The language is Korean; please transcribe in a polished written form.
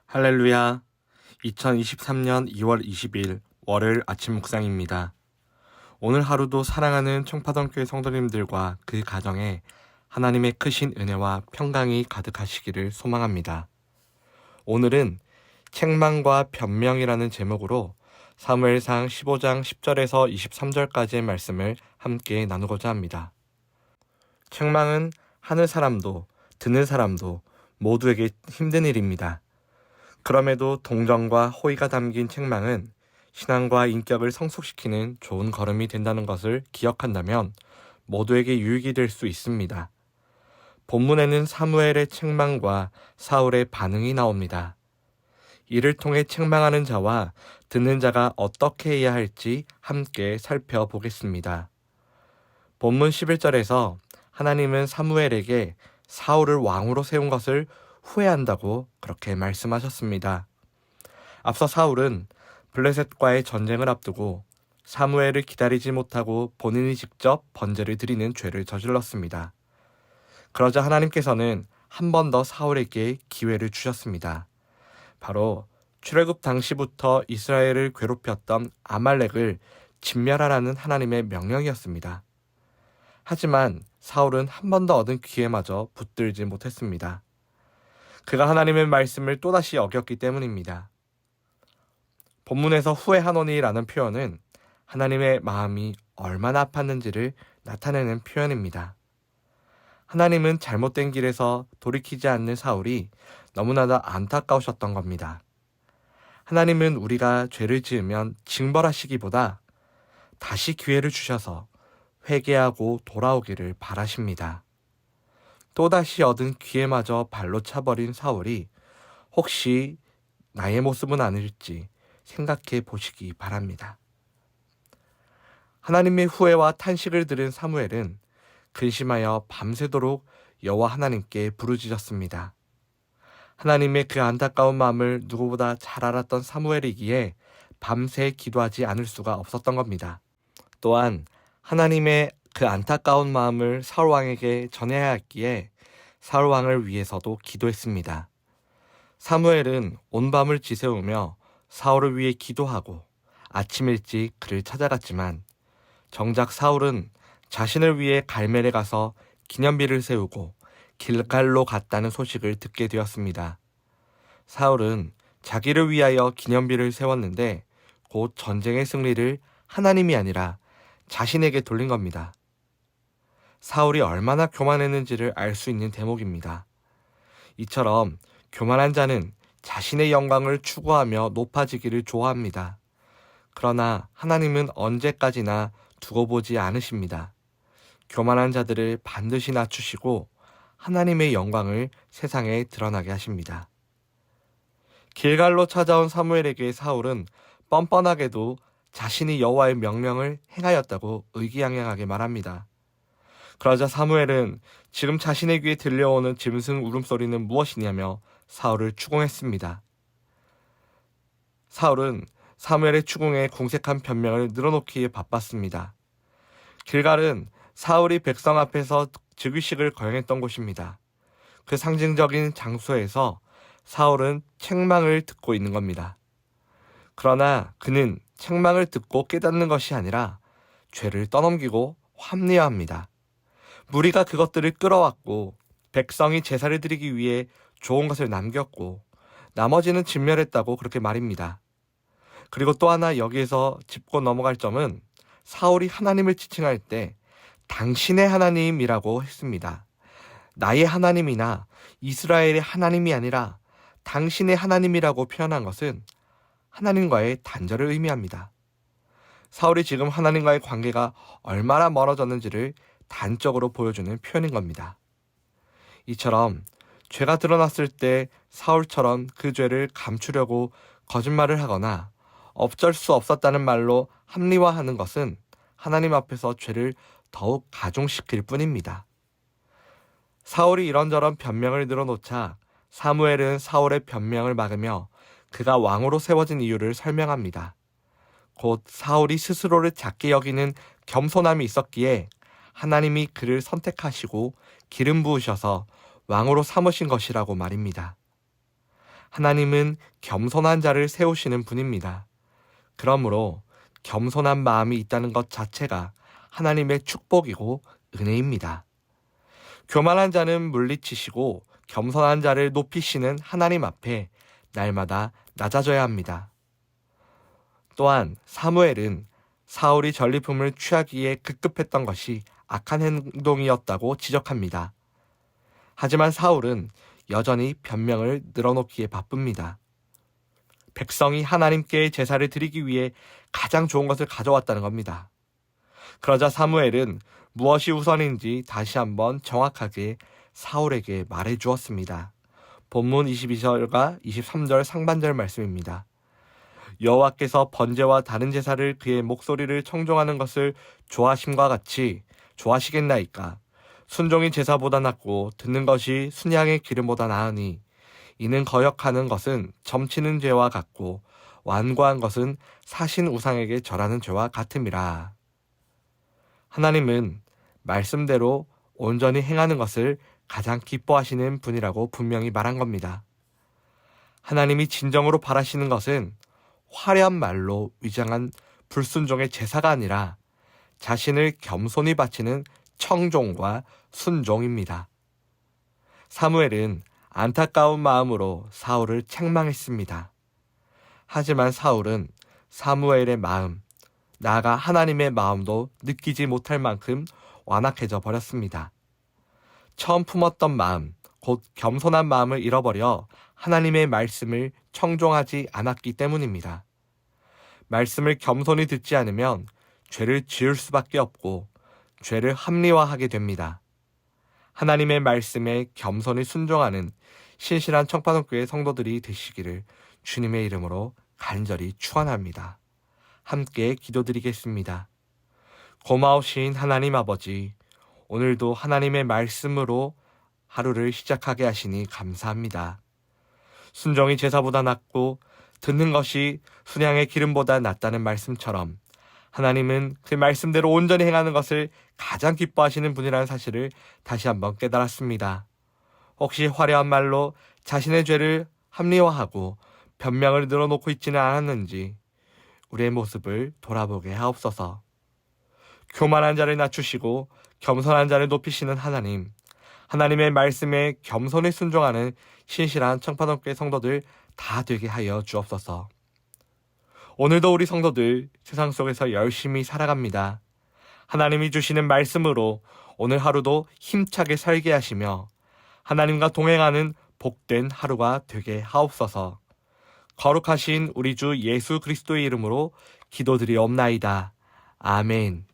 할렐루야. 2023년 2월 20일 월요일 아침 묵상입니다. 오늘 하루도 사랑하는 청파동교회 성도님들과 그 가정에 하나님의 크신 은혜와 평강이 가득하시기를 소망합니다. 오늘은 책망과 변명이라는 제목으로 사무엘상 15장 10절에서 23절까지의 말씀을 함께 나누고자 합니다. 책망은 하는 사람도 듣는 사람도 모두에게 힘든 일입니다. 그럼에도 동정과 호의가 담긴 책망은 신앙과 인격을 성숙시키는 좋은 걸음이 된다는 것을 기억한다면 모두에게 유익이 될 수 있습니다. 본문에는 사무엘의 책망과 사울의 반응이 나옵니다. 이를 통해 책망하는 자와 듣는 자가 어떻게 해야 할지 함께 살펴보겠습니다. 본문 11절에서 하나님은 사무엘에게 사울을 왕으로 세운 것을 후회한다고 그렇게 말씀하셨습니다. 앞서 사울은 블레셋과의 전쟁을 앞두고 사무엘을 기다리지 못하고 본인이 직접 번제를 드리는 죄를 저질렀습니다. 그러자 하나님께서는 한 번 더 사울에게 기회를 주셨습니다. 바로 출애굽 당시부터 이스라엘을 괴롭혔던 아말렉을 진멸하라는 하나님의 명령이었습니다. 하지만 사울은 한 번 더 얻은 기회마저 붙들지 못했습니다. 그가 하나님의 말씀을 또다시 어겼기 때문입니다. 본문에서 후회하노니라는 표현은 하나님의 마음이 얼마나 아팠는지를 나타내는 표현입니다. 하나님은 잘못된 길에서 돌이키지 않는 사울이 너무나도 안타까우셨던 겁니다. 하나님은 우리가 죄를 지으면 징벌하시기보다 다시 기회를 주셔서 회개하고 돌아오기를 바라십니다. 또다시 얻은 기회마저 발로 차버린 사울이 혹시 나의 모습은 아닐지 생각해 보시기 바랍니다. 하나님의 후회와 탄식을 들은 사무엘은 근심하여 밤새도록 여호와 하나님께 부르짖었습니다. 하나님의 그 안타까운 마음을 누구보다 잘 알았던 사무엘이기에 밤새 기도하지 않을 수가 없었던 겁니다. 또한 하나님의 그 안타까운 마음을 사울 왕에게 전해야 했기에 사울 왕을 위해서도 기도했습니다. 사무엘은 온 밤을 지새우며 사울을 위해 기도하고 아침 일찍 그를 찾아갔지만 정작 사울은 자신을 위해 갈멜에 가서 기념비를 세우고 길갈로 갔다는 소식을 듣게 되었습니다. 사울은 자기를 위하여 기념비를 세웠는데 곧 전쟁의 승리를 하나님이 아니라 자신에게 돌린 겁니다. 사울이 얼마나 교만했는지를 알 수 있는 대목입니다. 이처럼 교만한 자는 자신의 영광을 추구하며 높아지기를 좋아합니다. 그러나 하나님은 언제까지나 두고 보지 않으십니다. 교만한 자들을 반드시 낮추시고 하나님의 영광을 세상에 드러나게 하십니다. 길갈로 찾아온 사무엘에게 사울은 뻔뻔하게도 자신이 여호와의 명령을 행하였다고 의기양양하게 말합니다. 그러자 사무엘은 지금 자신의 귀에 들려오는 짐승 울음소리는 무엇이냐며 사울을 추궁했습니다. 사울은 사무엘의 추궁에 궁색한 변명을 늘어놓기에 바빴습니다. 길갈은 사울이 백성 앞에서 즉위식을 거행했던 곳입니다. 그 상징적인 장소에서 사울은 책망을 듣고 있는 겁니다. 그러나 그는 책망을 듣고 깨닫는 것이 아니라 죄를 떠넘기고 합리화합니다. 무리가 그것들을 끌어왔고 백성이 제사를 드리기 위해 좋은 것을 남겼고 나머지는 진멸했다고 그렇게 말입니다. 그리고 또 하나 여기에서 짚고 넘어갈 점은 사울이 하나님을 지칭할 때 당신의 하나님이라고 했습니다. 나의 하나님이나 이스라엘의 하나님이 아니라 당신의 하나님이라고 표현한 것은 하나님과의 단절을 의미합니다. 사울이 지금 하나님과의 관계가 얼마나 멀어졌는지를 단적으로 보여주는 표현인 겁니다. 이처럼 죄가 드러났을 때 사울처럼 그 죄를 감추려고 거짓말을 하거나 어쩔 수 없었다는 말로 합리화하는 것은 하나님 앞에서 죄를 더욱 가중시킬 뿐입니다. 사울이 이런저런 변명을 늘어놓자 사무엘은 사울의 변명을 막으며 그가 왕으로 세워진 이유를 설명합니다. 곧 사울이 스스로를 작게 여기는 겸손함이 있었기에 하나님이 그를 선택하시고 기름 부으셔서 왕으로 삼으신 것이라고 말입니다. 하나님은 겸손한 자를 세우시는 분입니다. 그러므로 겸손한 마음이 있다는 것 자체가 하나님의 축복이고 은혜입니다. 교만한 자는 물리치시고 겸손한 자를 높이시는 하나님 앞에 날마다 낮아져야 합니다. 또한 사무엘은 사울이 전리품을 취하기에 급급했던 것이 악한 행동이었다고 지적합니다. 하지만 사울은 여전히 변명을 늘어놓기에 바쁩니다. 백성이 하나님께 제사를 드리기 위해 가장 좋은 것을 가져왔다는 겁니다. 그러자 사무엘은 무엇이 우선인지 다시 한번 정확하게 사울에게 말해 주었습니다. 본문 22절과 23절 상반절 말씀입니다. 여호와께서 번제와 다른 제사를 그의 목소리를 청종하는 것을 좋아하심과 같이 좋아하시겠나이까. 순종이 제사보다 낫고 듣는 것이 순양의 기름보다 나으니 이는 거역하는 것은 점치는 죄와 같고 완고한 것은 사신 우상에게 절하는 죄와 같음이라. 하나님은 말씀대로 온전히 행하는 것을 가장 기뻐하시는 분이라고 분명히 말한 겁니다. 하나님이 진정으로 바라시는 것은 화려한 말로 위장한 불순종의 제사가 아니라 자신을 겸손히 바치는 청종과 순종입니다. 사무엘은 안타까운 마음으로 사울을 책망했습니다. 하지만 사울은 사무엘의 마음, 나아가 하나님의 마음도 느끼지 못할 만큼 완악해져 버렸습니다. 처음 품었던 마음, 곧 겸손한 마음을 잃어버려 하나님의 말씀을 청종하지 않았기 때문입니다. 말씀을 겸손히 듣지 않으면 죄를 지을 수밖에 없고 죄를 합리화하게 됩니다. 하나님의 말씀에 겸손히 순종하는 신실한 청파동교회 성도들이 되시기를 주님의 이름으로 간절히 축원합니다. 함께 기도드리겠습니다. 고마우신 하나님 아버지, 오늘도 하나님의 말씀으로 하루를 시작하게 하시니 감사합니다. 순종이 제사보다 낫고 듣는 것이 순양의 기름보다 낫다는 말씀처럼 하나님은 그 말씀대로 온전히 행하는 것을 가장 기뻐하시는 분이라는 사실을 다시 한번 깨달았습니다. 혹시 화려한 말로 자신의 죄를 합리화하고 변명을 늘어놓고 있지는 않았는지 우리의 모습을 돌아보게 하옵소서. 교만한 자를 낮추시고 겸손한 자를 높이시는 하나님, 하나님의 말씀에 겸손히 순종하는 신실한 청파동교회 성도들 다 되게 하여 주옵소서. 오늘도 우리 성도들 세상 속에서 열심히 살아갑니다. 하나님이 주시는 말씀으로 오늘 하루도 힘차게 살게 하시며 하나님과 동행하는 복된 하루가 되게 하옵소서. 거룩하신 우리 주 예수 그리스도의 이름으로 기도드리옵나이다. 아멘.